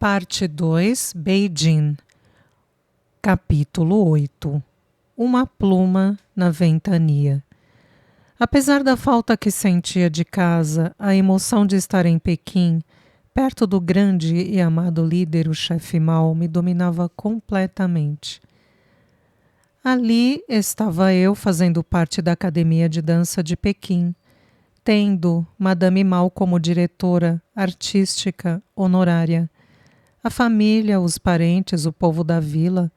Parte 2, Beijing. Capítulo 8. Uma pluma na ventania. Apesar da falta que sentia de casa, a emoção de estar em Pequim, perto do grande e amado líder, o chefe Mao, me dominava completamente. Ali estava eu fazendo parte da Academia de Dança de Pequim, tendo Madame Mao como diretora artística honorária. A família, os parentes, o povo da vila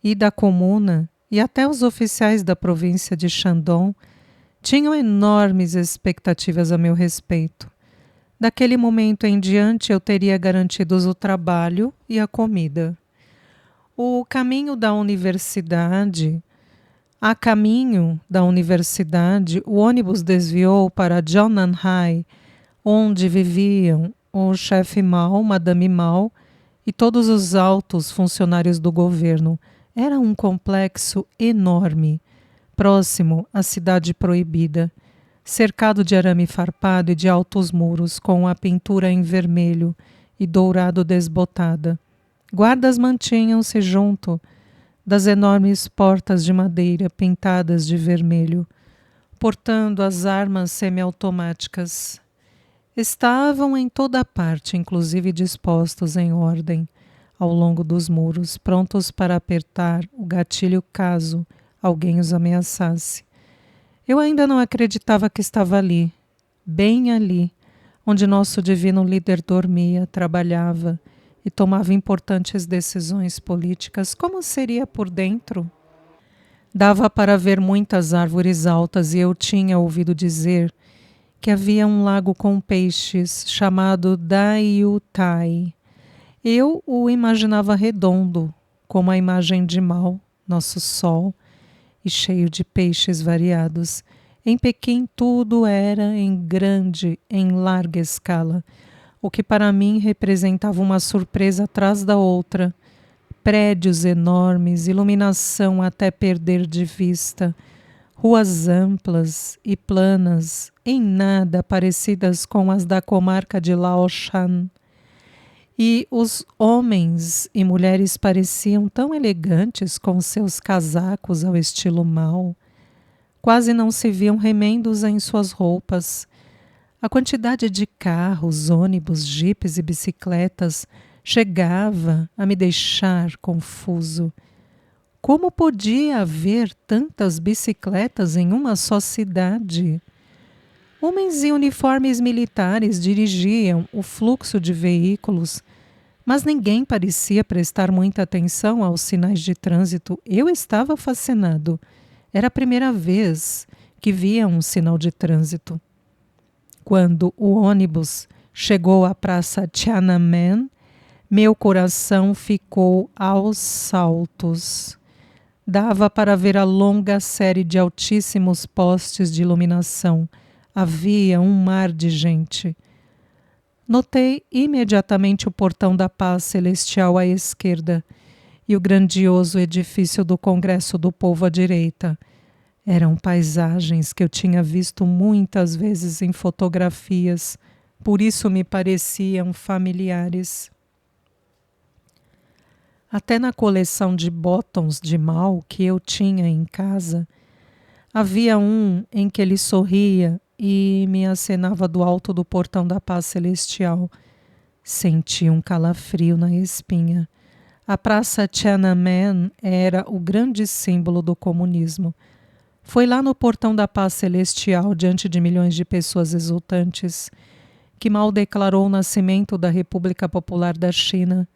e da comuna e até os oficiais da província de Shandong tinham enormes expectativas a meu respeito. Daquele momento em diante eu teria garantidos o trabalho e a comida. A caminho da universidade, o ônibus desviou para Jiangnan, onde viviam o chefe Mao, Madame Mao e todos os altos funcionários do governo. Era um complexo enorme, próximo à Cidade Proibida, cercado de arame farpado e de altos muros, com a pintura em vermelho e dourado desbotada. Guardas mantinham-se junto das enormes portas de madeira pintadas de vermelho, portando as armas semiautomáticas. Estavam em toda parte, inclusive dispostos em ordem ao longo dos muros, prontos para apertar o gatilho caso alguém os ameaçasse. Eu ainda não acreditava que estava ali, bem ali, onde nosso divino líder dormia, trabalhava e tomava importantes decisões políticas. Como seria por dentro? Dava para ver muitas árvores altas e eu tinha ouvido dizer que havia um lago com peixes chamado Daiutai. Eu o imaginava redondo, como a imagem de Mao, nosso sol, e cheio de peixes variados. Em Pequim tudo era em grande, em larga escala, o que para mim representava uma surpresa atrás da outra. Prédios enormes, iluminação até perder de vista, ruas amplas e planas, em nada parecidas com as da comarca de Laoshan. E os homens e mulheres pareciam tão elegantes com seus casacos ao estilo Mao. Quase não se viam remendos em suas roupas. A quantidade de carros, ônibus, jipes e bicicletas chegava a me deixar confuso. Como podia haver tantas bicicletas em uma só cidade? Homens em uniformes militares dirigiam o fluxo de veículos, mas ninguém parecia prestar muita atenção aos sinais de trânsito. Eu estava fascinado. Era a primeira vez que via um sinal de trânsito. Quando o ônibus chegou à praça Tiananmen, meu coração ficou aos saltos. Dava para ver a longa série de altíssimos postes de iluminação. Havia um mar de gente. Notei imediatamente o portão da Paz Celestial à esquerda e o grandioso edifício do Congresso do Povo à direita. Eram paisagens que eu tinha visto muitas vezes em fotografias, por isso me pareciam familiares. Até na coleção de botões de Mao que eu tinha em casa, havia um em que ele sorria e me acenava do alto do portão da Paz Celestial. Senti um calafrio na espinha. A Praça Tiananmen era o grande símbolo do comunismo. Foi lá no portão da Paz Celestial, diante de milhões de pessoas exultantes, que Mao declarou o nascimento da República Popular da China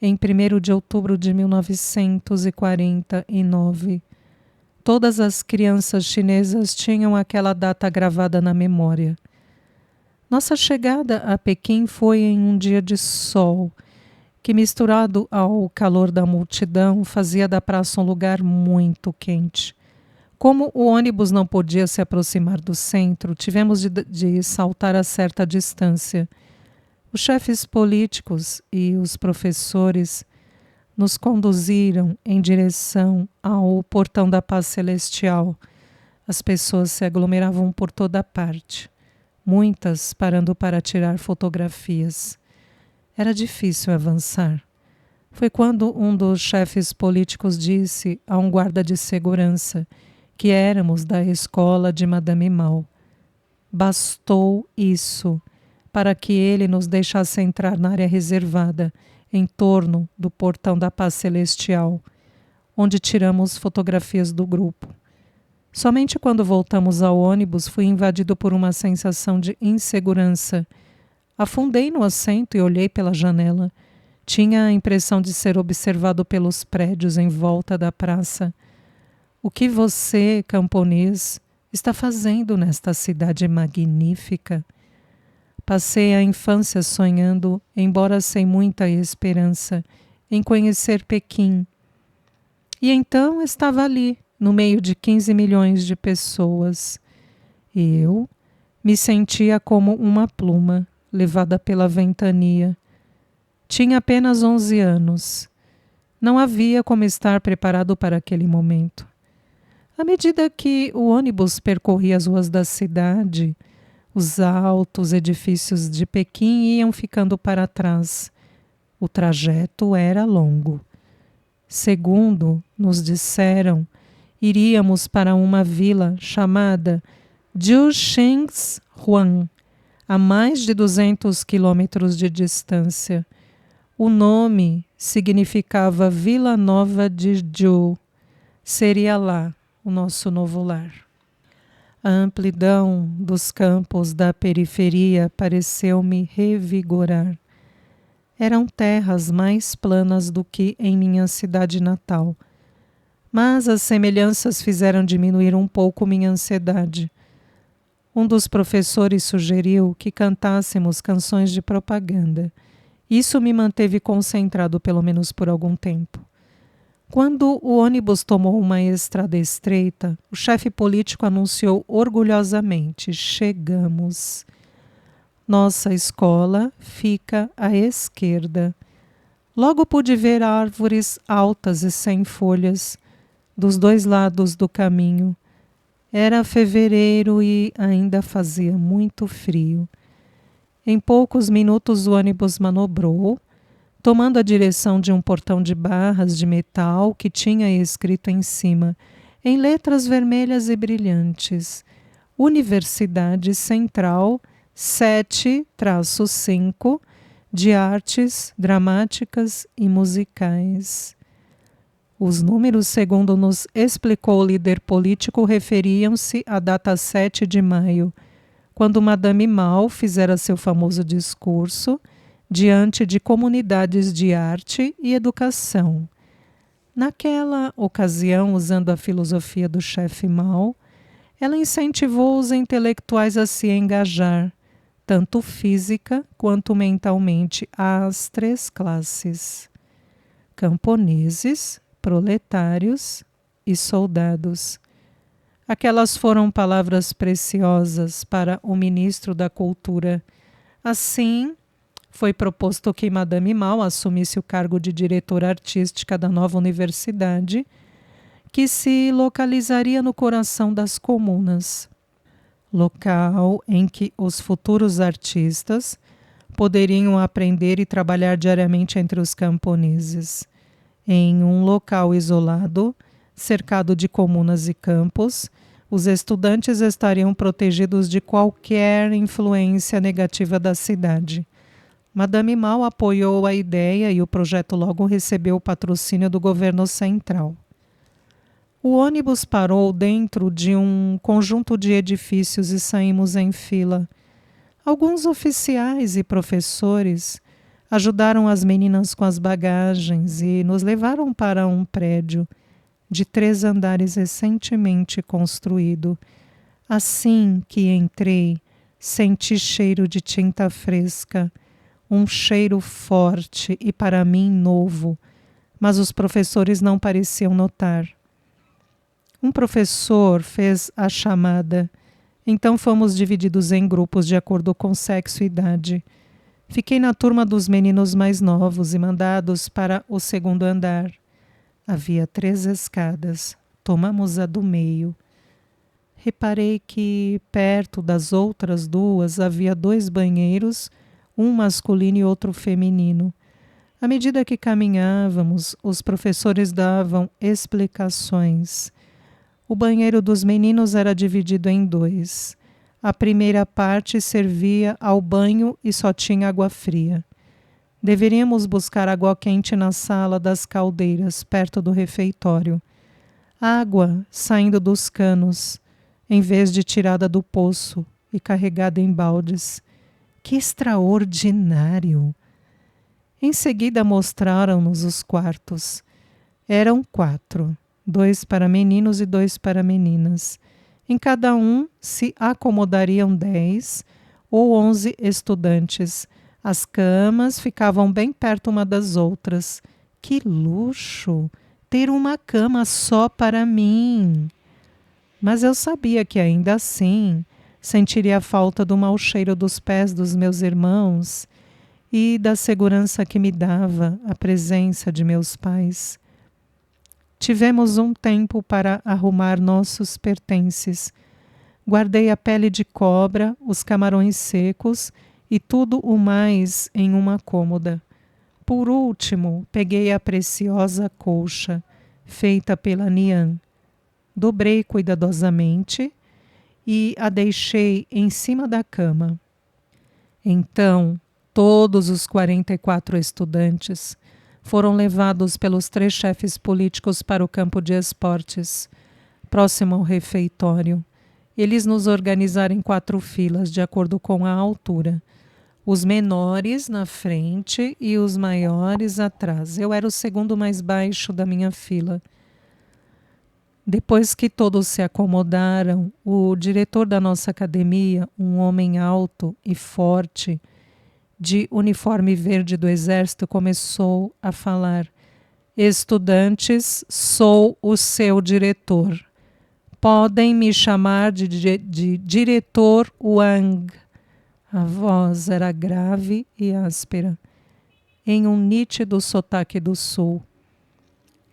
em 1º de outubro de 1949. Todas as crianças chinesas tinham aquela data gravada na memória. Nossa chegada a Pequim foi em um dia de sol, que misturado ao calor da multidão fazia da praça um lugar muito quente. Como o ônibus não podia se aproximar do centro, tivemos de saltar a certa distância. Os chefes políticos e os professores nos conduziram em direção ao portão da Paz Celestial. As pessoas se aglomeravam por toda parte, muitas parando para tirar fotografias. Era difícil avançar. Foi quando um dos chefes políticos disse a um guarda de segurança que éramos da escola de Madame Mao. Bastou isso para que ele nos deixasse entrar na área reservada, em torno do portão da paz celestial, onde tiramos fotografias do grupo. Somente quando voltamos ao ônibus fui invadido por uma sensação de insegurança. Afundei no assento e olhei pela janela. Tinha a impressão de ser observado pelos prédios em volta da praça. O que você, camponês, está fazendo nesta cidade magnífica? Passei a infância sonhando, embora sem muita esperança, em conhecer Pequim. E então estava ali, no meio de 15 milhões de pessoas. E eu me sentia como uma pluma, levada pela ventania. Tinha apenas 11 anos. Não havia como estar preparado para aquele momento. À medida que o ônibus percorria as ruas da cidade, os altos edifícios de Pequim iam ficando para trás. O trajeto era longo. Segundo nos disseram, iríamos para uma vila chamada Jiuxingshuang, a mais de 200 quilômetros de distância. O nome significava Vila Nova de Jiu. Seria lá o nosso novo lar. A amplidão dos campos da periferia pareceu-me revigorar. Eram terras mais planas do que em minha cidade natal. Mas as semelhanças fizeram diminuir um pouco minha ansiedade. Um dos professores sugeriu que cantássemos canções de propaganda. Isso me manteve concentrado pelo menos por algum tempo. Quando o ônibus tomou uma estrada estreita, o chefe político anunciou orgulhosamente: chegamos. Nossa escola fica à esquerda. Logo pude ver árvores altas e sem folhas dos dois lados do caminho. Era fevereiro e ainda fazia muito frio. Em poucos minutos o ônibus manobrou, tomando a direção de um portão de barras de metal que tinha escrito em cima, em letras vermelhas e brilhantes: Universidade Central 7-5 de Artes Dramáticas e Musicais. Os números, segundo nos explicou o líder político, referiam-se à data 7 de maio, quando Madame Mao fizera seu famoso discurso diante de comunidades de arte e educação. Naquela ocasião, usando a filosofia do chefe Mao, ela incentivou os intelectuais a se engajar, tanto física quanto mentalmente, às 3 classes: camponeses, proletários e soldados. Aquelas foram palavras preciosas para o ministro da Cultura. Assim, foi proposto que Madame Mao assumisse o cargo de diretora artística da nova universidade, que se localizaria no coração das comunas, local em que os futuros artistas poderiam aprender e trabalhar diariamente entre os camponeses. Em um local isolado, cercado de comunas e campos, os estudantes estariam protegidos de qualquer influência negativa da cidade. Madame Mao apoiou a ideia e o projeto logo recebeu o patrocínio do governo central. O ônibus parou dentro de um conjunto de edifícios e saímos em fila. Alguns oficiais e professores ajudaram as meninas com as bagagens e nos levaram para um prédio de 3 andares recentemente construído. Assim que entrei, senti cheiro de tinta fresca, um cheiro forte e para mim novo, mas os professores não pareciam notar. Um professor fez a chamada, então fomos divididos em grupos de acordo com sexo e idade. Fiquei na turma dos meninos mais novos e mandados para o 2º andar. Havia 3 escadas, tomamos a do meio. Reparei que perto das outras 2 havia 2 banheiros, um masculino e outro feminino. À medida que caminhávamos, os professores davam explicações. O banheiro dos meninos era dividido em dois. A primeira parte servia ao banho e só tinha água fria. Deveríamos buscar água quente na sala das caldeiras, perto do refeitório. Água saindo dos canos, em vez de tirada do poço e carregada em baldes. Que extraordinário! Em seguida mostraram-nos os quartos. Eram 4, 2 para meninos e 2 para meninas. Em cada um se acomodariam 10 ou 11 estudantes. As camas ficavam bem perto uma das outras. Que luxo! Ter uma cama só para mim! Mas eu sabia que ainda assim sentiria a falta do mau cheiro dos pés dos meus irmãos e da segurança que me dava a presença de meus pais. Tivemos um tempo para arrumar nossos pertences. Guardei a pele de cobra, os camarões secos e tudo o mais em uma cômoda. Por último, peguei a preciosa colcha, feita pela Nian. Dobrei cuidadosamente e a deixei em cima da cama. Então, todos os 44 estudantes foram levados pelos 3 chefes políticos para o campo de esportes, próximo ao refeitório. Eles nos organizaram em 4 filas, de acordo com a altura. Os menores na frente e os maiores atrás. Eu era o segundo mais baixo da minha fila. Depois que todos se acomodaram, o diretor da nossa academia, um homem alto e forte, de uniforme verde do exército, começou a falar: estudantes, sou o seu diretor. Podem me chamar de diretor Wang. A voz era grave e áspera, em um nítido sotaque do sul.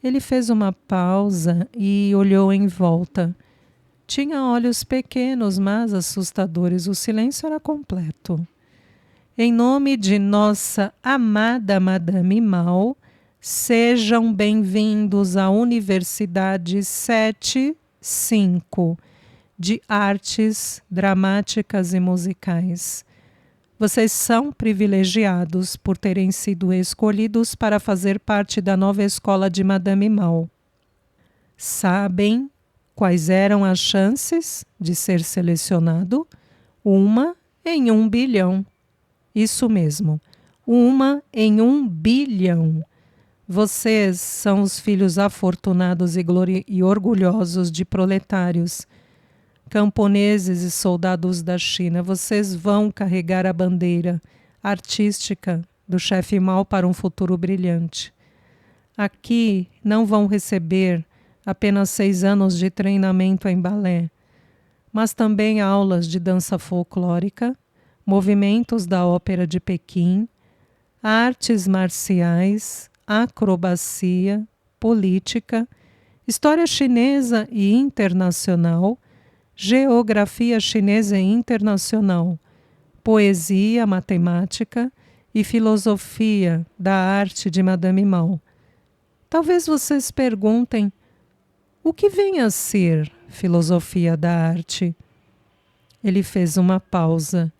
Ele fez uma pausa e olhou em volta. Tinha olhos pequenos, mas assustadores. O silêncio era completo. Em nome de nossa amada Madame Mao, sejam bem-vindos à Universidade 75 de Artes Dramáticas e Musicais. Vocês são privilegiados por terem sido escolhidos para fazer parte da nova escola de Madame Mao. Sabem quais eram as chances de ser selecionado? 1 em 1 bilhão. Isso mesmo, 1 em 1 bilhão. Vocês são os filhos afortunados e orgulhosos de proletários, camponeses e soldados da China. Vocês vão carregar a bandeira artística do chefe Mao para um futuro brilhante. Aqui não vão receber apenas 6 anos de treinamento em balé, mas também aulas de dança folclórica, movimentos da ópera de Pequim, artes marciais, acrobacia, política, história chinesa e internacional, geografia chinesa e internacional, poesia, matemática e filosofia da arte de Madame Mao. Talvez vocês perguntem: o que vem a ser filosofia da arte? Ele fez uma pausa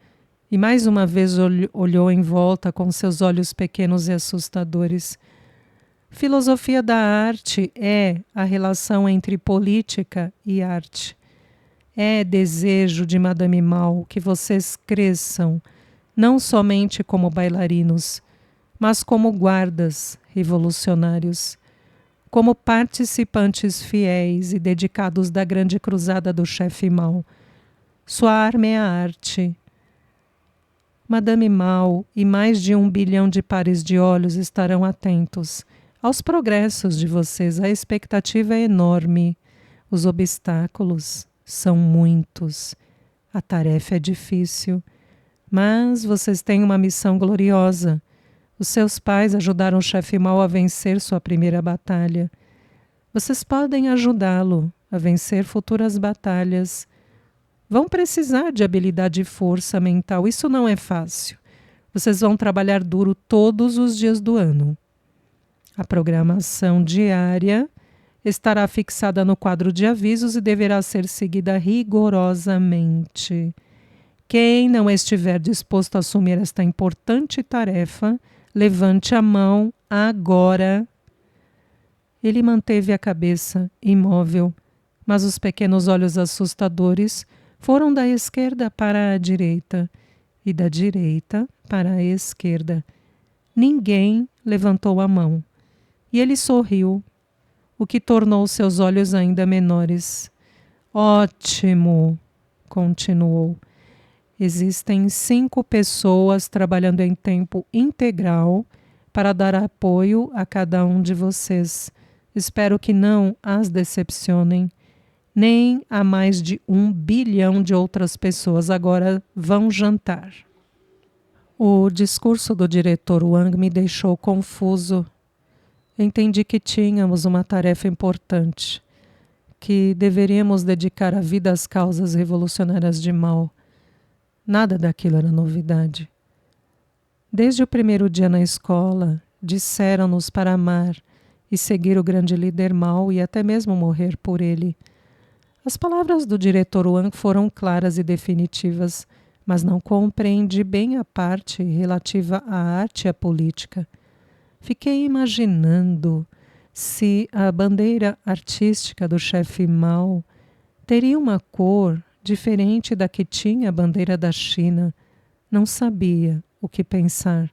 e mais uma vez olhou em volta com seus olhos pequenos e assustadores. Filosofia da arte é a relação entre política e arte. É desejo de Madame Mao que vocês cresçam, não somente como bailarinos, mas como guardas revolucionários, como participantes fiéis e dedicados da grande cruzada do chefe Mao. Sua arma é a arte. Madame Mao e mais de 1 bilhão de pares de olhos estarão atentos aos progressos de vocês. A expectativa é enorme. Os obstáculos são muitos. A tarefa é difícil. Mas vocês têm uma missão gloriosa. Os seus pais ajudaram o chefe Mao a vencer sua primeira batalha. Vocês podem ajudá-lo a vencer futuras batalhas. Vão precisar de habilidade e força mental. Isso não é fácil. Vocês vão trabalhar duro todos os dias do ano. A programação diária estará fixada no quadro de avisos e deverá ser seguida rigorosamente. Quem não estiver disposto a assumir esta importante tarefa, levante a mão agora. Ele manteve a cabeça imóvel, mas os pequenos olhos assustadores foram da esquerda para a direita e da direita para a esquerda. Ninguém levantou a mão e ele sorriu, o que tornou seus olhos ainda menores. Ótimo, continuou. Existem 5 pessoas trabalhando em tempo integral para dar apoio a cada um de vocês. Espero que não as decepcionem, nem a mais de 1 bilhão de outras pessoas. Agora vão jantar. O discurso do diretor Wang me deixou confuso. Entendi que tínhamos uma tarefa importante, que deveríamos dedicar a vida às causas revolucionárias de Mao. Nada daquilo era novidade. Desde o primeiro dia na escola, disseram-nos para amar e seguir o grande líder Mao e até mesmo morrer por ele. As palavras do diretor Wang foram claras e definitivas, mas não compreendi bem a parte relativa à arte e à política. Fiquei imaginando se a bandeira artística do chefe Mao teria uma cor diferente da que tinha a bandeira da China. Não sabia o que pensar.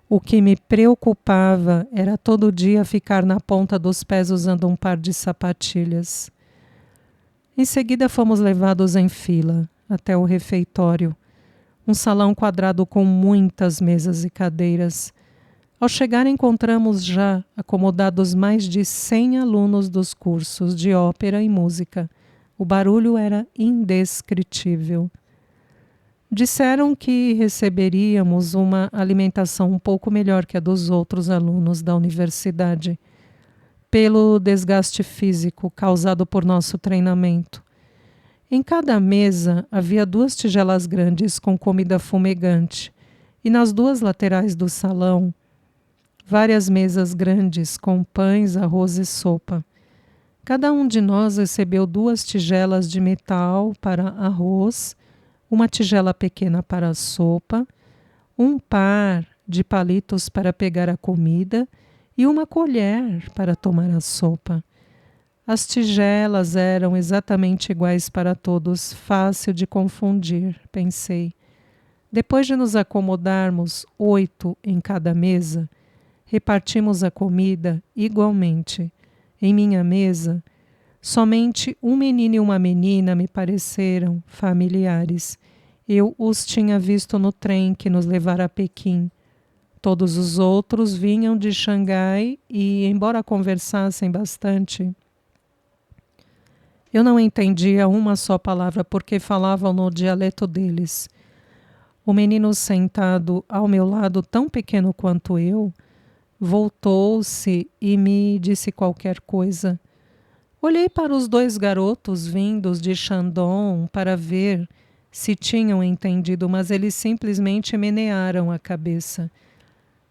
O que me preocupava era todo dia ficar na ponta dos pés usando um par de sapatilhas. Em seguida fomos levados em fila até o refeitório, um salão quadrado com muitas mesas e cadeiras. Ao chegar encontramos já acomodados mais de 100 alunos dos cursos de ópera e música. O barulho era indescritível. Disseram que receberíamos uma alimentação um pouco melhor que a dos outros alunos da universidade, pelo desgaste físico causado por nosso treinamento. Em cada mesa havia 2 tigelas grandes com comida fumegante, e nas 2 laterais do salão, várias mesas grandes com pães, arroz e sopa. Cada um de nós recebeu 2 tigelas de metal para arroz, uma tigela pequena para a sopa, um par de palitos para pegar a comida e uma colher para tomar a sopa. As tigelas eram exatamente iguais para todos, fácil de confundir, pensei. Depois de nos acomodarmos 8 em cada mesa, repartimos a comida igualmente. Em minha mesa, somente um menino e uma menina me pareceram familiares. Eu os tinha visto no trem que nos levara a Pequim. Todos os outros vinham de Xangai e, embora conversassem bastante, eu não entendia uma só palavra porque falavam no dialeto deles. O menino sentado ao meu lado, tão pequeno quanto eu, voltou-se e me disse qualquer coisa. Olhei para os 2 garotos vindos de Shandong para ver se tinham entendido, mas eles simplesmente menearam a cabeça.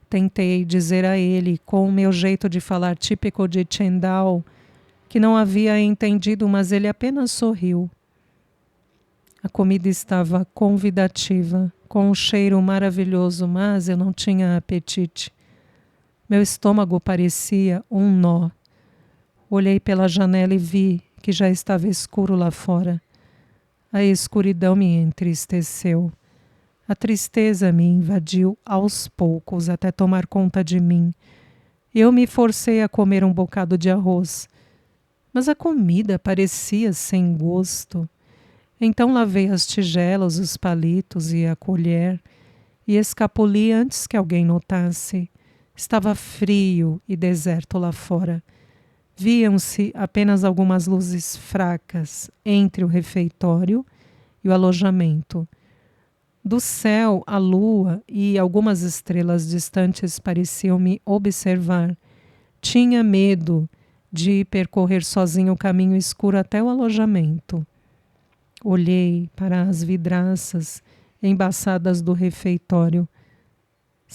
Tentei dizer a ele, com o meu jeito de falar típico de Chendao, que não havia entendido, mas ele apenas sorriu. A comida estava convidativa, com um cheiro maravilhoso, mas eu não tinha apetite. Meu estômago parecia um nó. Olhei pela janela e vi que já estava escuro lá fora. A escuridão me entristeceu. A tristeza me invadiu aos poucos até tomar conta de mim. Eu me forcei a comer um bocado de arroz, mas a comida parecia sem gosto. Então lavei as tigelas, os palitos e a colher e escapuli antes que alguém notasse. Estava frio e deserto lá fora. Viam-se apenas algumas luzes fracas entre o refeitório e o alojamento. Do céu, a lua e algumas estrelas distantes pareciam me observar. Tinha medo de percorrer sozinho o caminho escuro até o alojamento. Olhei para as vidraças embaçadas do refeitório.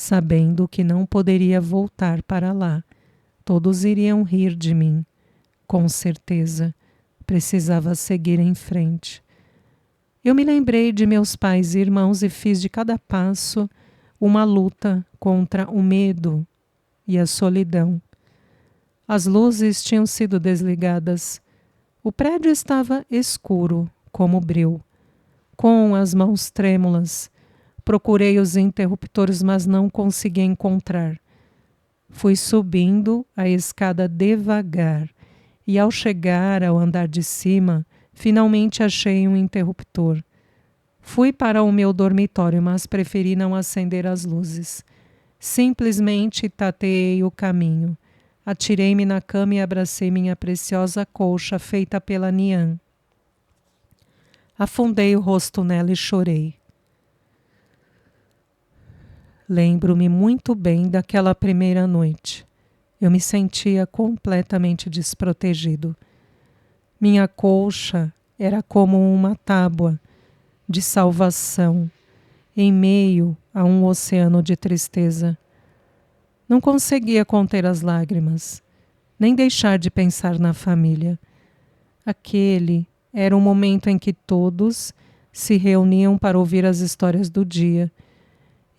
sabendo que não poderia voltar para lá. Todos iriam rir de mim. Com certeza, precisava seguir em frente. Eu me lembrei de meus pais e irmãos e fiz de cada passo uma luta contra o medo e a solidão. As luzes tinham sido desligadas. O prédio estava escuro, como breu. Com as mãos trêmulas, procurei os interruptores, mas não consegui encontrar. Fui subindo a escada devagar e, ao chegar ao andar de cima, finalmente achei um interruptor. Fui para o meu dormitório, mas preferi não acender as luzes. Simplesmente tateei o caminho. Atirei-me na cama e abracei minha preciosa colcha feita pela Nian. Afundei o rosto nela e chorei. Lembro-me muito bem daquela primeira noite. Eu me sentia completamente desprotegido. Minha colcha era como uma tábua de salvação em meio a um oceano de tristeza. Não conseguia conter as lágrimas, nem deixar de pensar na família. Aquele era o momento em que todos se reuniam para ouvir as histórias do dia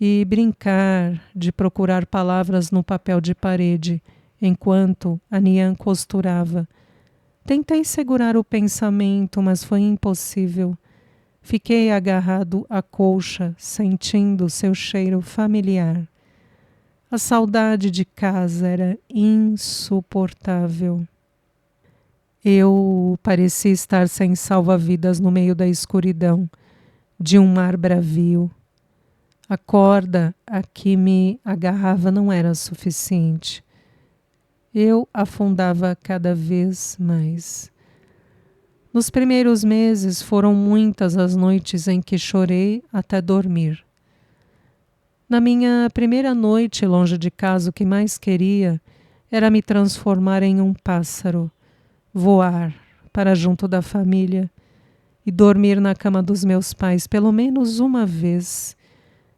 e brincar de procurar palavras no papel de parede, enquanto a Nian costurava. Tentei segurar o pensamento, mas foi impossível. Fiquei agarrado à colcha, sentindo seu cheiro familiar. A saudade de casa era insuportável. Eu parecia estar sem salva-vidas no meio da escuridão de um mar bravio. A corda a que me agarrava não era suficiente. Eu afundava cada vez mais. Nos primeiros meses foram muitas as noites em que chorei até dormir. Na minha primeira noite longe de casa, o que mais queria era me transformar em um pássaro, voar para junto da família e dormir na cama dos meus pais pelo menos uma vez,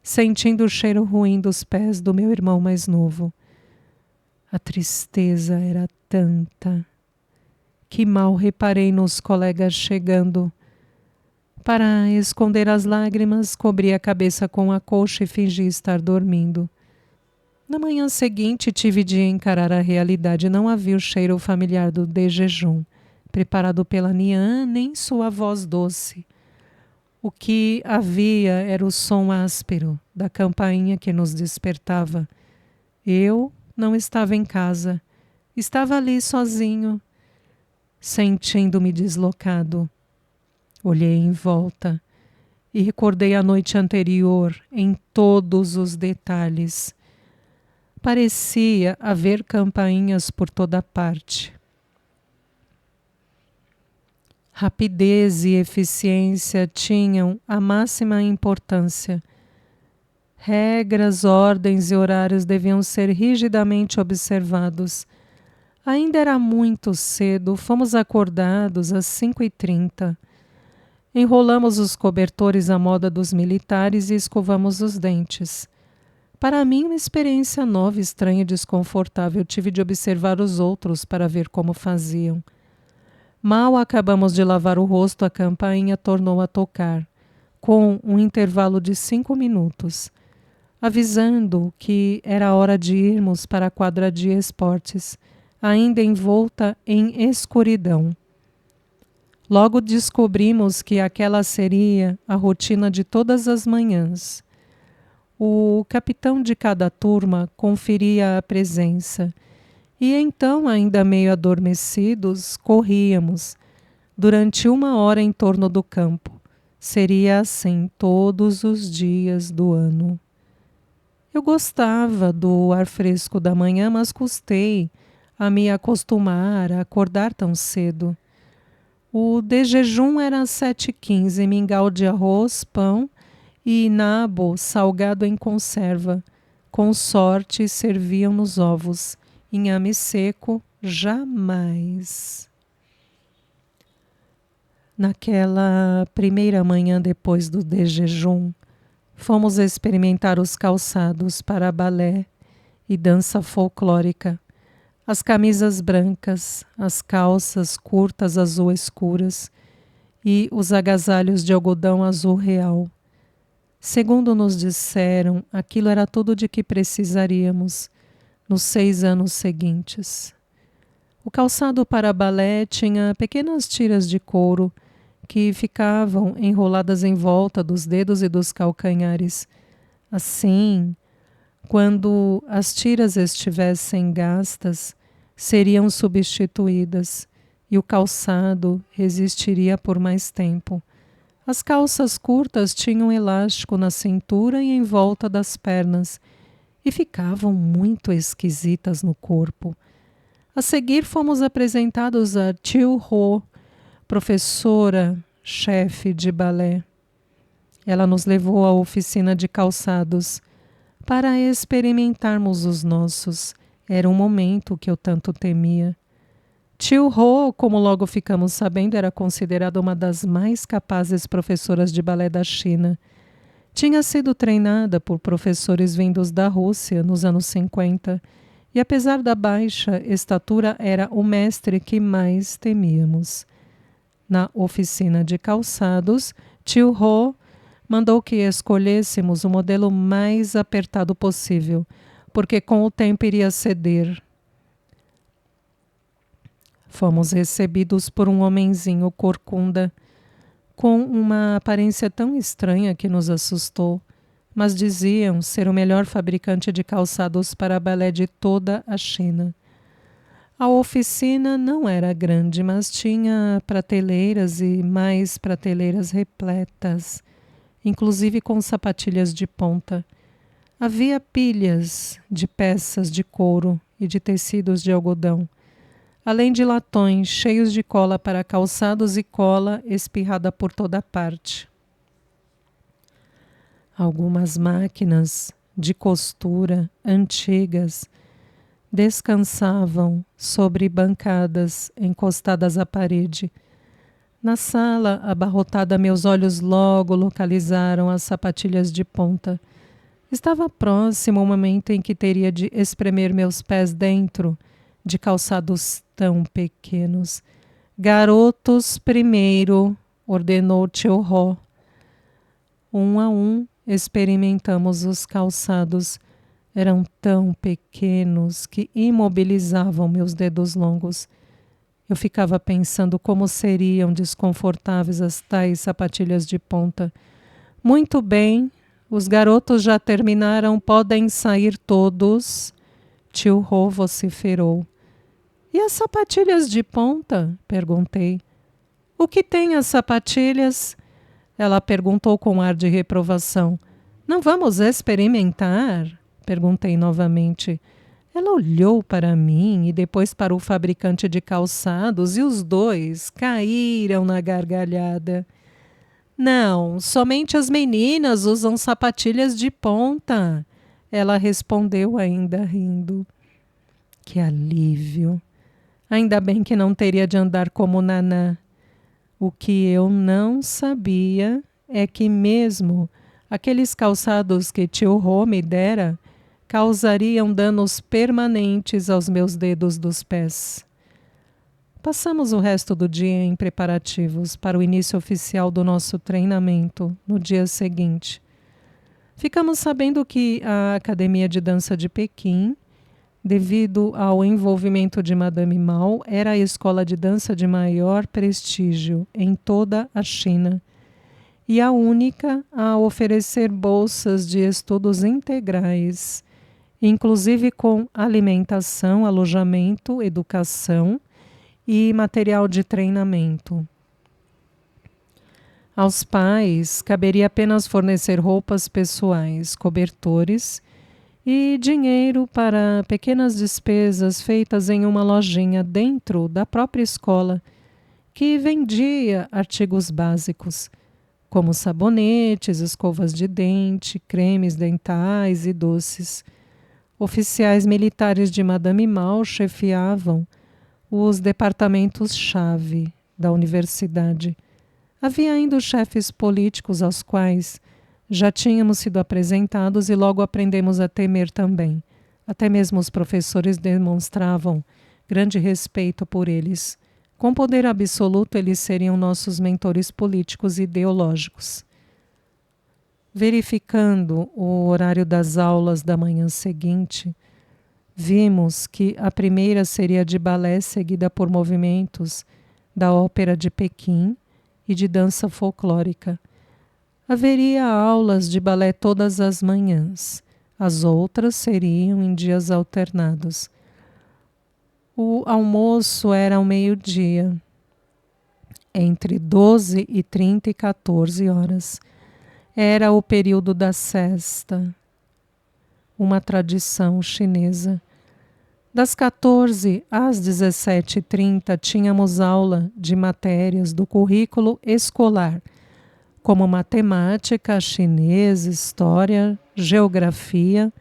sentindo o cheiro ruim dos pés do meu irmão mais novo. A tristeza era tanta que mal reparei nos colegas chegando. Para esconder as lágrimas, cobri a cabeça com a colcha e fingi estar dormindo. Na manhã seguinte, tive de encarar a realidade. Não havia o cheiro familiar do de jejum, preparado pela Nian, nem sua voz doce. O que havia era o som áspero da campainha que nos despertava. Eu não estava em casa. Estava ali sozinho, sentindo-me deslocado. Olhei em volta e recordei a noite anterior em todos os detalhes. Parecia haver campainhas por toda parte. Rapidez e eficiência tinham a máxima importância. Regras, ordens e horários deviam ser rigidamente observados. Ainda era muito cedo, fomos acordados às 5h30. Enrolamos os cobertores à moda dos militares e escovamos os dentes. Para mim, uma experiência nova, estranha e desconfortável. Tive de observar os outros para ver como faziam. Mal acabamos de lavar o rosto, a campainha tornou a tocar, com um intervalo de 5 minutos, avisando que era hora de irmos para a quadra de esportes, ainda envolta em escuridão. Logo descobrimos que aquela seria a rotina de todas as manhãs. O capitão de cada turma conferia a presença e então, ainda meio adormecidos, corríamos durante 1 hora em torno do campo. Seria assim todos os dias do ano. Eu gostava do ar fresco da manhã, mas custei a me acostumar a acordar tão cedo. O de jejum era às 7h15, mingau de arroz, pão e nabo salgado em conserva. Com sorte, serviam-nos ovos. Inhame seco, jamais. Naquela primeira manhã depois do de jejum, Fomos experimentar os calçados para balé e dança folclórica, as camisas brancas, as calças curtas azul escuras e os agasalhos de algodão azul real. Segundo nos disseram, aquilo era tudo de que precisaríamos nos 6 anos seguintes. O calçado para balé tinha pequenas tiras de couro que ficavam enroladas em volta dos dedos e dos calcanhares. Assim, quando as tiras estivessem gastas, seriam substituídas e o calçado resistiria por mais tempo. As calças curtas tinham elástico na cintura e em volta das pernas e ficavam muito esquisitas no corpo. A seguir fomos apresentados a Chiu Ho, professora, chefe de balé. Ela nos levou à oficina de calçados para experimentarmos os nossos. Era um momento que eu tanto temia. Chiu Ho, como logo ficamos sabendo, era considerada uma das mais capazes professoras de balé da China. Tinha sido treinada por professores vindos da Rússia nos anos 50 e, apesar da baixa estatura, era o mestre que mais temíamos. Na oficina de calçados, Chiu Ho mandou que escolhêssemos o modelo mais apertado possível, porque com o tempo iria ceder. Fomos recebidos por um homenzinho corcunda, com uma aparência tão estranha que nos assustou, mas diziam ser o melhor fabricante de calçados para balé de toda a China. A oficina não era grande, mas tinha prateleiras e mais prateleiras repletas, inclusive com sapatilhas de ponta. Havia pilhas de peças de couro e de tecidos de algodão, além de latões cheios de cola para calçados e cola espirrada por toda parte. Algumas máquinas de costura antigas descansavam sobre bancadas encostadas à parede. Na sala abarrotada, meus olhos logo localizaram as sapatilhas de ponta. Estava próximo o momento em que teria de espremer meus pés dentro de calçados tão pequenos. Garotos primeiro, ordenou Chiu Ho. Um a um experimentamos os calçados. Eram tão pequenos que imobilizavam meus dedos longos. Eu ficava pensando como seriam desconfortáveis as tais sapatilhas de ponta. Muito bem, os garotos já terminaram, podem sair todos. Chiu Ho vociferou. E as sapatilhas de ponta? Perguntei. O que tem as sapatilhas? Ela perguntou com ar de reprovação. Não vamos experimentar? Perguntei novamente. Ela olhou para mim e depois para o fabricante de calçados e os dois caíram na gargalhada. Não, somente as meninas usam sapatilhas de ponta. Ela respondeu ainda rindo. Que alívio! Ainda bem que não teria de andar como Naná. O que eu não sabia é que mesmo aqueles calçados que Chiu Ho me dera causariam danos permanentes aos meus dedos dos pés. Passamos o resto do dia em preparativos para o início oficial do nosso treinamento no dia seguinte. Ficamos sabendo que a Academia de Dança de Pequim, devido ao envolvimento de Madame Mao, era a escola de dança de maior prestígio em toda a China e a única a oferecer bolsas de estudos integrais, inclusive com alimentação, alojamento, educação e material de treinamento. Aos pais, caberia apenas fornecer roupas pessoais, cobertores e dinheiro para pequenas despesas feitas em uma lojinha dentro da própria escola, que vendia artigos básicos, como sabonetes, escovas de dente, cremes dentais e doces. Oficiais militares de Madame Mao chefiavam os departamentos-chave da universidade. Havia ainda os chefes políticos aos quais Já tínhamos sido apresentados e logo aprendemos a temer também. Até mesmo os professores demonstravam grande respeito por eles. Com poder absoluto, eles seriam nossos mentores políticos e ideológicos. Verificando o horário das aulas da manhã seguinte, vimos que a primeira seria de balé, seguida por movimentos da Ópera de Pequim e de dança folclórica. Haveria aulas de balé todas as manhãs. As outras seriam em dias alternados. O almoço era ao meio-dia, entre 12h30 e 14 horas. Era o período da sesta, uma tradição chinesa. Das 14 às 17h30 tínhamos aula de matérias do currículo escolar, como matemática, chinês, história, geografia,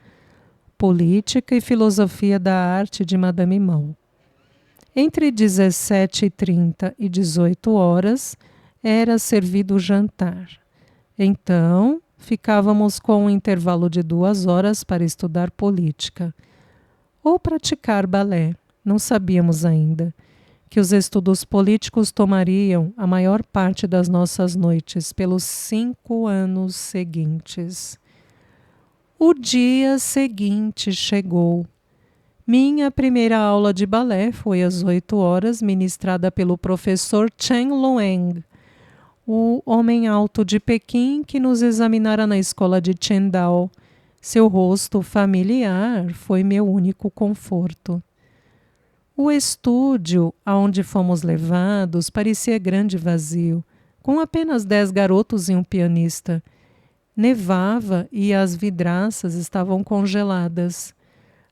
política e filosofia da arte de Madame Mao. Entre 17h30 e 18 horas era servido o jantar. Então, ficávamos com um intervalo de 2 horas para estudar política ou praticar balé. Não sabíamos ainda que os estudos políticos tomariam a maior parte das nossas noites pelos 5 anos seguintes. O dia seguinte chegou. Minha primeira aula de balé foi às 8 horas, ministrada pelo professor Chen Lueng, o homem alto de Pequim que nos examinara na escola de Qingdao. Seu rosto familiar foi meu único conforto. O estúdio aonde fomos levados parecia grande e vazio, com apenas 10 garotos e um pianista. Nevava e as vidraças estavam congeladas.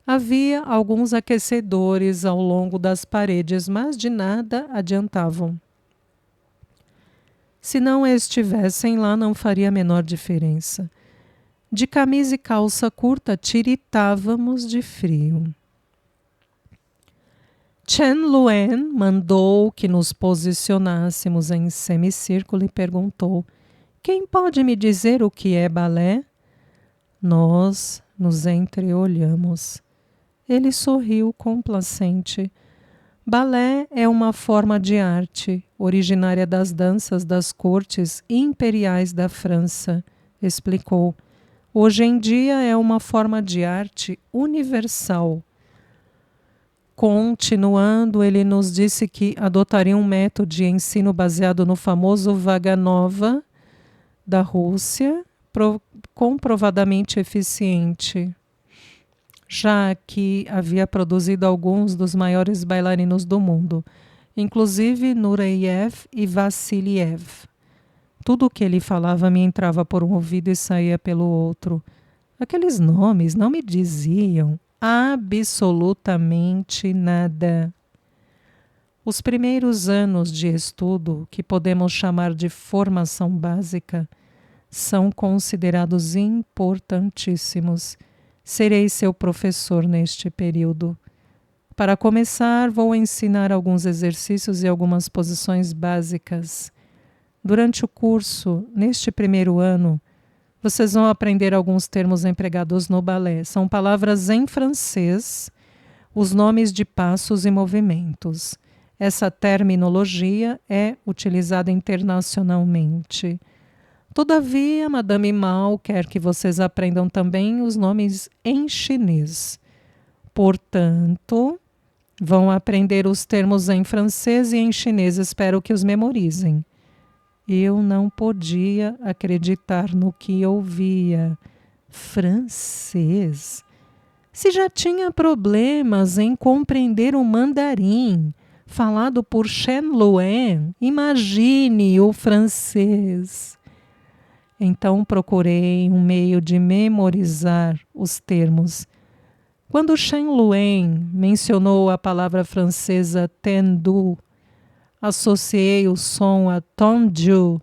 Havia alguns aquecedores ao longo das paredes, mas de nada adiantavam. Se não estivessem lá, não faria a menor diferença. De camisa e calça curta, tiritávamos de frio. Chen Luen mandou que nos posicionássemos em semicírculo e perguntou: quem pode me dizer o que é balé? Nós nos entreolhamos. Ele sorriu complacente. Balé é uma forma de arte, originária das danças das cortes imperiais da França, explicou. Hoje em dia é uma forma de arte universal. Continuando, ele nos disse que adotaria um método de ensino baseado no famoso Vaganova da Rússia, comprovadamente eficiente, já que havia produzido alguns dos maiores bailarinos do mundo, inclusive Nureyev e Vassiliev. Tudo o que ele falava me entrava por um ouvido e saía pelo outro. Aqueles nomes não me diziam absolutamente nada. Os primeiros anos de estudo, que podemos chamar de formação básica, são considerados importantíssimos. Serei seu professor neste período. Para começar, vou ensinar alguns exercícios e algumas posições básicas. Durante o curso, neste primeiro ano, vocês vão aprender alguns termos empregados no balé. São palavras em francês, os nomes de passos e movimentos. Essa terminologia é utilizada internacionalmente. Todavia, Madame Mao quer que vocês aprendam também os nomes em chinês. Portanto, vão aprender os termos em francês e em chinês. Espero que os memorizem. Eu não podia acreditar no que ouvia. Francês? Se já tinha problemas em compreender o mandarim falado por Chen Luen, imagine o francês. Então procurei um meio de memorizar os termos. Quando Chen Luen mencionou a palavra francesa tendu, associei o som a tondu,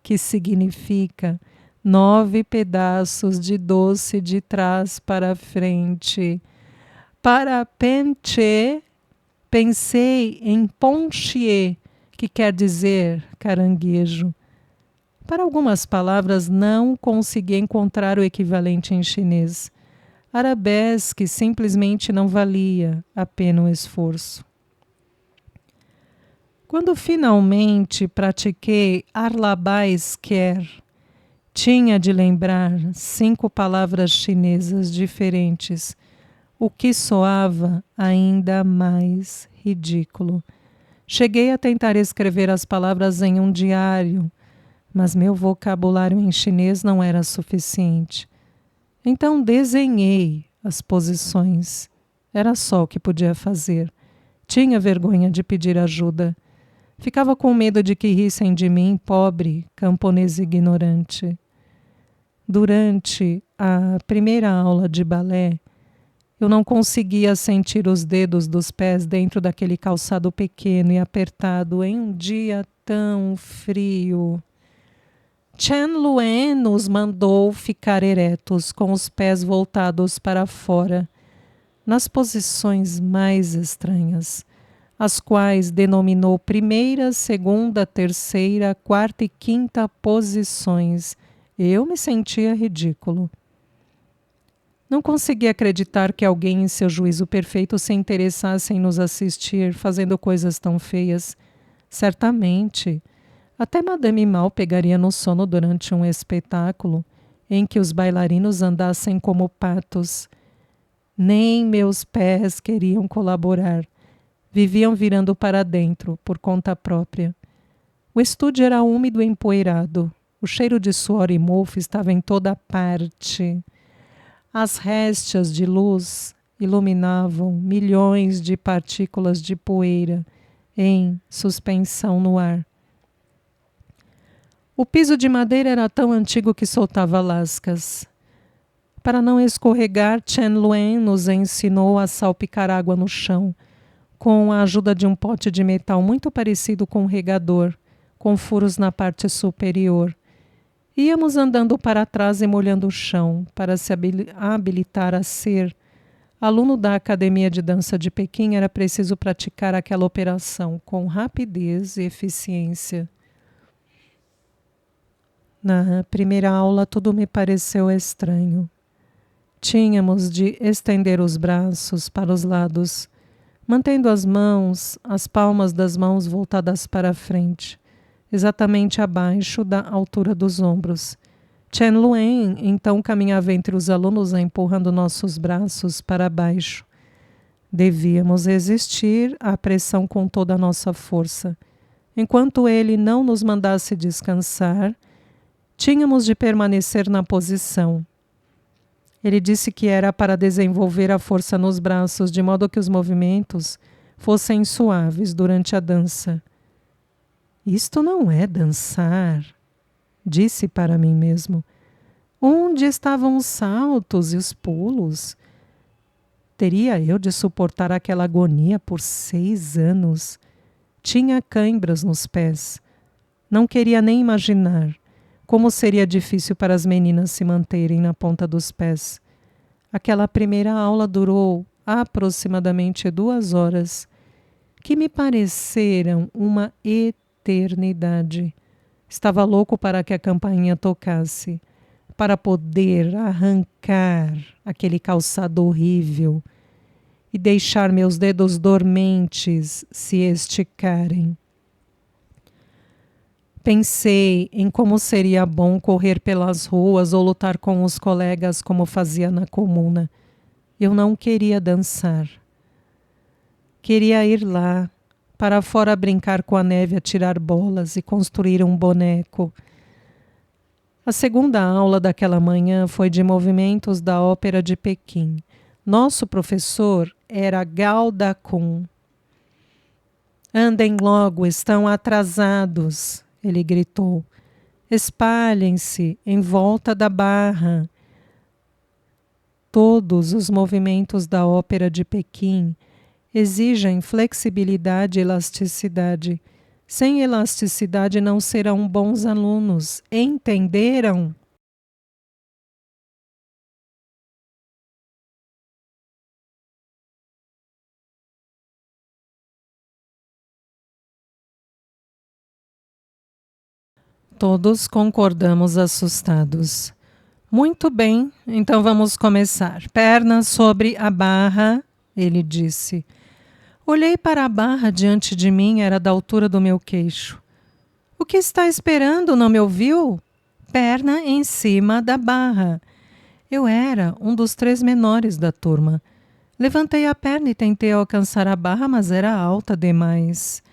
que significa 9 pedaços de doce de trás para frente. Para penche, pensei em ponchier, que quer dizer caranguejo. Para algumas palavras, não consegui encontrar o equivalente em chinês. Arabesque simplesmente não valia a pena o esforço. Quando finalmente pratiquei Arlabais-quer, tinha de lembrar 5 palavras chinesas diferentes, o que soava ainda mais ridículo. Cheguei a tentar escrever as palavras em um diário, mas meu vocabulário em chinês não era suficiente. Então desenhei as posições. Era só o que podia fazer. Tinha vergonha de pedir ajuda. Ficava com medo de que rissem de mim, pobre camponês ignorante. Durante a primeira aula de balé, eu não conseguia sentir os dedos dos pés dentro daquele calçado pequeno e apertado em um dia tão frio. Chen Luen nos mandou ficar eretos, com os pés voltados para fora, nas posições mais estranhas, as quais denominou primeira, segunda, terceira, quarta e quinta posições. Eu me sentia ridículo. Não conseguia acreditar que alguém em seu juízo perfeito se interessasse em nos assistir fazendo coisas tão feias. Certamente, até Madame Mal pegaria no sono durante um espetáculo em que os bailarinos andassem como patos. Nem meus pés queriam colaborar. Viviam virando para dentro, por conta própria. O estúdio era úmido e empoeirado. O cheiro de suor e mofo estava em toda parte. As réstias de luz iluminavam milhões de partículas de poeira em suspensão no ar. O piso de madeira era tão antigo que soltava lascas. Para não escorregar, Chen Luen nos ensinou a salpicar água no chão, com a ajuda de um pote de metal muito parecido com um regador, com furos na parte superior. Íamos andando para trás e molhando o chão, para se habilitar a ser aluno da Academia de Dança de Pequim. Era preciso praticar aquela operação com rapidez e eficiência. Na primeira aula, tudo me pareceu estranho. Tínhamos de estender os braços para os lados, mantendo as palmas das mãos voltadas para a frente, exatamente abaixo da altura dos ombros. Chen Luen então caminhava entre os alunos, empurrando nossos braços para baixo. Devíamos resistir à pressão com toda a nossa força. Enquanto ele não nos mandasse descansar, tínhamos de permanecer na posição. Ele disse que era para desenvolver a força nos braços, de modo que os movimentos fossem suaves durante a dança. Isto não é dançar, disse para mim mesmo. Onde estavam os saltos e os pulos? Teria eu de suportar aquela agonia por 6 anos? Tinha cãibras nos pés. Não queria nem imaginar como seria difícil para as meninas se manterem na ponta dos pés. Aquela primeira aula durou aproximadamente 2 horas, que me pareceram uma eternidade. Estava louco para que a campainha tocasse, para poder arrancar aquele calçado horrível e deixar meus dedos dormentes se esticarem. Pensei em como seria bom correr pelas ruas ou lutar com os colegas como fazia na comuna. Eu não queria dançar. Queria ir lá, para fora brincar com a neve, atirar bolas e construir um boneco. A segunda aula daquela manhã foi de movimentos da Ópera de Pequim. Nosso professor era Gao Da-kun. Andem logo, estão atrasados, ele gritou. Espalhem-se em volta da barra. Todos os movimentos da Ópera de Pequim exigem flexibilidade e elasticidade. Sem elasticidade não serão bons alunos. Entenderam? Todos concordamos assustados. Muito bem, então vamos começar. Pernas sobre a barra, ele disse. Olhei para a barra diante de mim, era da altura do meu queixo. O que está esperando, não me ouviu? Perna em cima da barra. Eu era um dos 3 menores da turma. Levantei a perna e tentei alcançar a barra, mas era alta demais.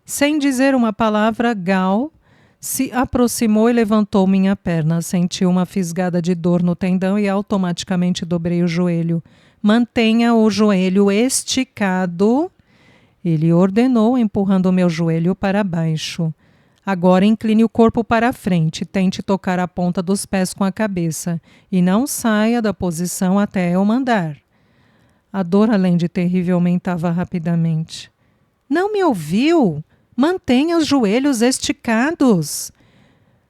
Sem dizer uma palavra, Gal se aproximou e levantou minha perna. Senti uma fisgada de dor no tendão e automaticamente dobrei o joelho. Mantenha o joelho esticado, ele ordenou, empurrando o meu joelho para baixo. Agora incline o corpo para a frente, tente tocar a ponta dos pés com a cabeça e não saia da posição até eu mandar. A dor, além de terrível, aumentava rapidamente. Não me ouviu? Mantenha os joelhos esticados.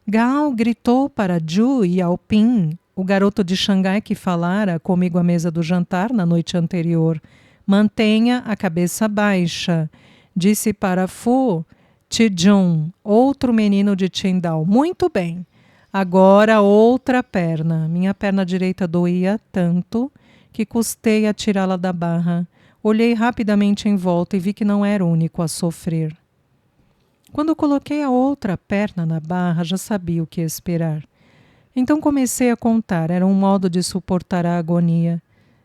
Gal gritou para Ju e Alpin, o garoto de Xangai que falara comigo à mesa do jantar na noite anterior. Mantenha a cabeça baixa. Disse para Fu Tijun, outro menino de Qingdao. Muito bem. Agora outra perna. Minha perna direita doía tanto que custei a tirá-la da barra. Olhei rapidamente em volta e vi que não era o único a sofrer. Quando coloquei a outra perna na barra, já sabia o que esperar. Então comecei a contar, era um modo de suportar a agonia.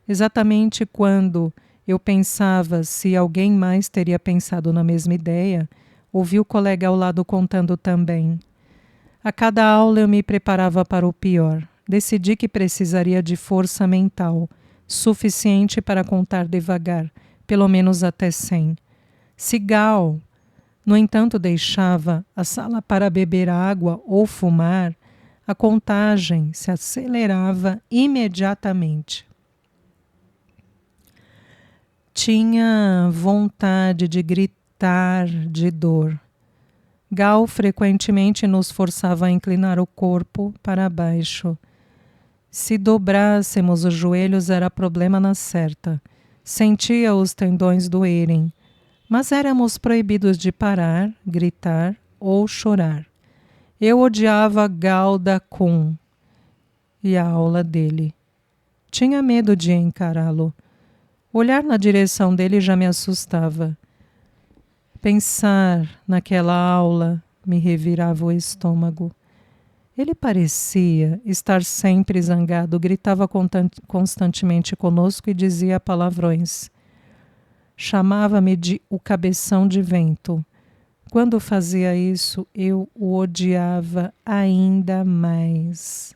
Exatamente quando eu pensava se alguém mais teria pensado na mesma ideia, ouvi o colega ao lado contando também. A cada aula eu me preparava para o pior. Decidi que precisaria de força mental, suficiente para contar devagar, pelo menos até 100. Se Gal, no entanto, deixava a sala para beber água ou fumar, a contagem se acelerava imediatamente. Tinha vontade de gritar de dor. Gal frequentemente nos forçava a inclinar o corpo para baixo. Se dobrássemos os joelhos era problema na certa. Sentia os tendões doerem. Mas éramos proibidos de parar, gritar ou chorar. Eu odiava Gal Da-kun e a aula dele. Tinha medo de encará-lo. Olhar na direção dele já me assustava. Pensar naquela aula me revirava o estômago. Ele parecia estar sempre zangado, gritava constantemente conosco e dizia palavrões. Chamava-me de o cabeção de vento. Quando fazia isso, eu o odiava ainda mais.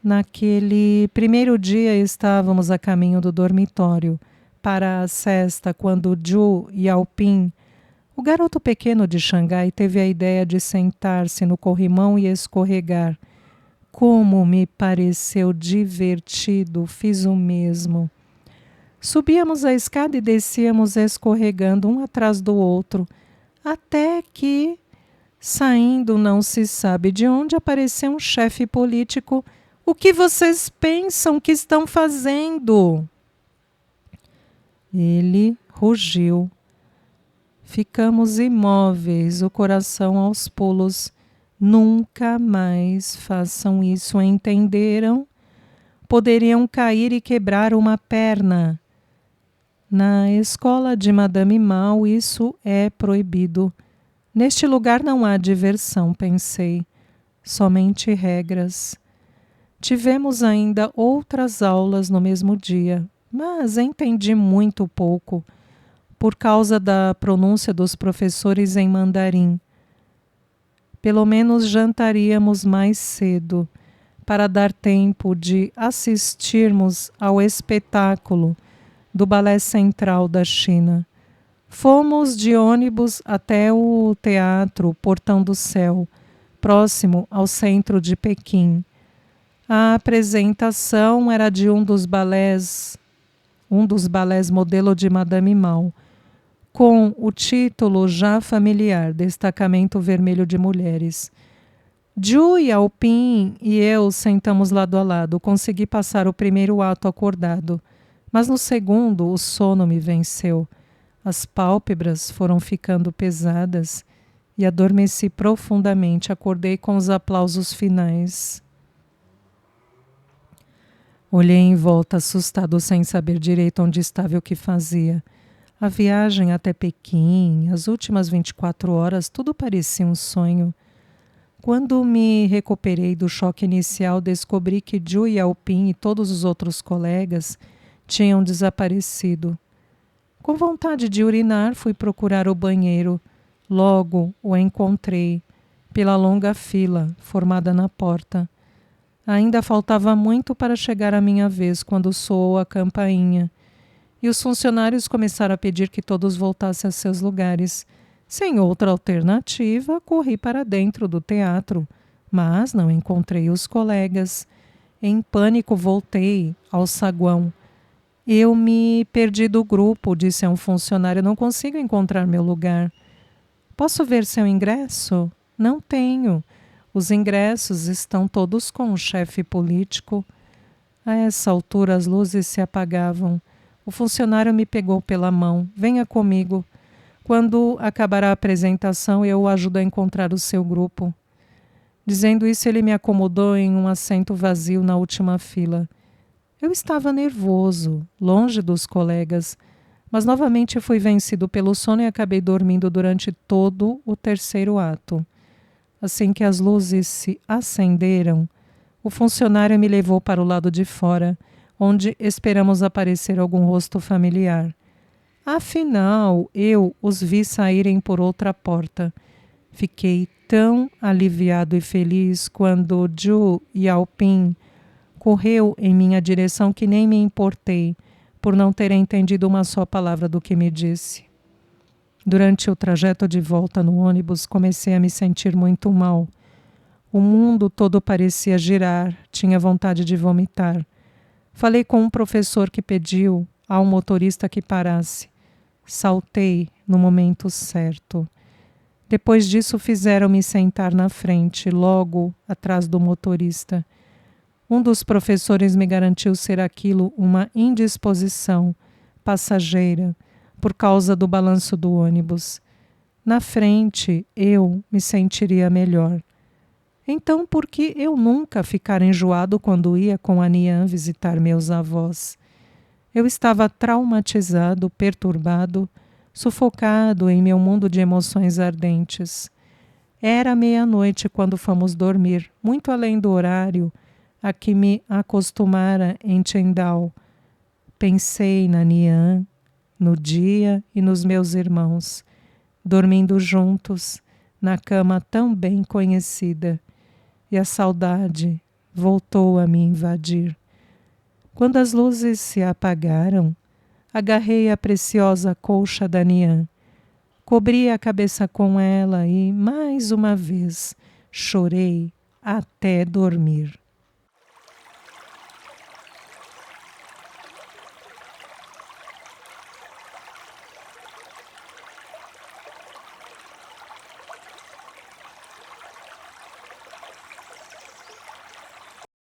Naquele primeiro dia estávamos a caminho do dormitório para a sesta quando Ju e Alpin, o garoto pequeno de Xangai, teve a ideia de sentar-se no corrimão e escorregar. Como me pareceu divertido, fiz o mesmo. Subíamos a escada e descíamos escorregando um atrás do outro, até que, saindo não se sabe de onde, apareceu um chefe político. O que vocês pensam que estão fazendo? Ele rugiu. Ficamos imóveis, o coração aos pulos. Nunca mais façam isso, entenderam? Poderiam cair e quebrar uma perna. Na escola de Madame Mao, isso é proibido. Neste lugar não há diversão, pensei. Somente regras. Tivemos ainda outras aulas no mesmo dia, mas entendi muito pouco, por causa da pronúncia dos professores em mandarim. Pelo menos jantaríamos mais cedo, para dar tempo de assistirmos ao espetáculo do Balé Central da China. Fomos de ônibus até o Teatro Portão do Céu, próximo ao centro de Pequim. A apresentação era de um dos balés modelo de Madame Mao, com o título já familiar, Destacamento Vermelho de Mulheres. Ju e Alpin e eu sentamos lado a lado. Consegui passar o primeiro ato acordado, mas no segundo o sono me venceu. As pálpebras foram ficando pesadas e adormeci profundamente. Acordei com os aplausos finais. Olhei em volta, assustado, sem saber direito onde estava e o que fazia. A viagem até Pequim, as últimas 24 horas, tudo parecia um sonho. Quando me recuperei do choque inicial, descobri que Zhu Yaoping e todos os outros colegas tinham desaparecido. Com vontade de urinar, fui procurar o banheiro. Logo o encontrei, pela longa fila formada na porta. Ainda faltava muito para chegar a minha vez quando soou a campainha. E os funcionários começaram a pedir que todos voltassem a seus lugares. Sem outra alternativa, corri para dentro do teatro, mas não encontrei os colegas. Em pânico, voltei ao saguão. Eu me perdi do grupo, disse a um funcionário. Não consigo encontrar meu lugar. Posso ver seu ingresso? Não tenho. Os ingressos estão todos com o chefe político. A essa altura, as luzes se apagavam. O funcionário me pegou pela mão. Venha comigo. Quando acabar a apresentação, eu o ajudo a encontrar o seu grupo. Dizendo isso, ele me acomodou em um assento vazio na última fila. Eu estava nervoso, longe dos colegas, mas novamente fui vencido pelo sono e acabei dormindo durante todo o terceiro ato. Assim que as luzes se acenderam, o funcionário me levou para o lado de fora, onde esperamos aparecer algum rosto familiar. Afinal, eu os vi saírem por outra porta. Fiquei tão aliviado e feliz quando Zhu Yaoping correu em minha direção que nem me importei por não ter entendido uma só palavra do que me disse. Durante o trajeto de volta no ônibus, comecei a me sentir muito mal. O mundo todo parecia girar, tinha vontade de vomitar. Falei com um professor que pediu ao motorista que parasse. Saltei no momento certo. Depois disso, fizeram-me sentar na frente, logo atrás do motorista. Um dos professores me garantiu ser aquilo uma indisposição passageira por causa do balanço do ônibus. Na frente, eu me sentiria melhor. Então, por que eu nunca ficar enjoado quando ia com a Nian visitar meus avós? Eu estava traumatizado, perturbado, sufocado em meu mundo de emoções ardentes. Era meia-noite quando fomos dormir, muito além do horário a que me acostumara em Qingdao. Pensei na Nian, no dia e nos meus irmãos, dormindo juntos, na cama tão bem conhecida, e a saudade voltou a me invadir. Quando as luzes se apagaram, agarrei a preciosa colcha da Nian, cobri a cabeça com ela e, mais uma vez, chorei até dormir.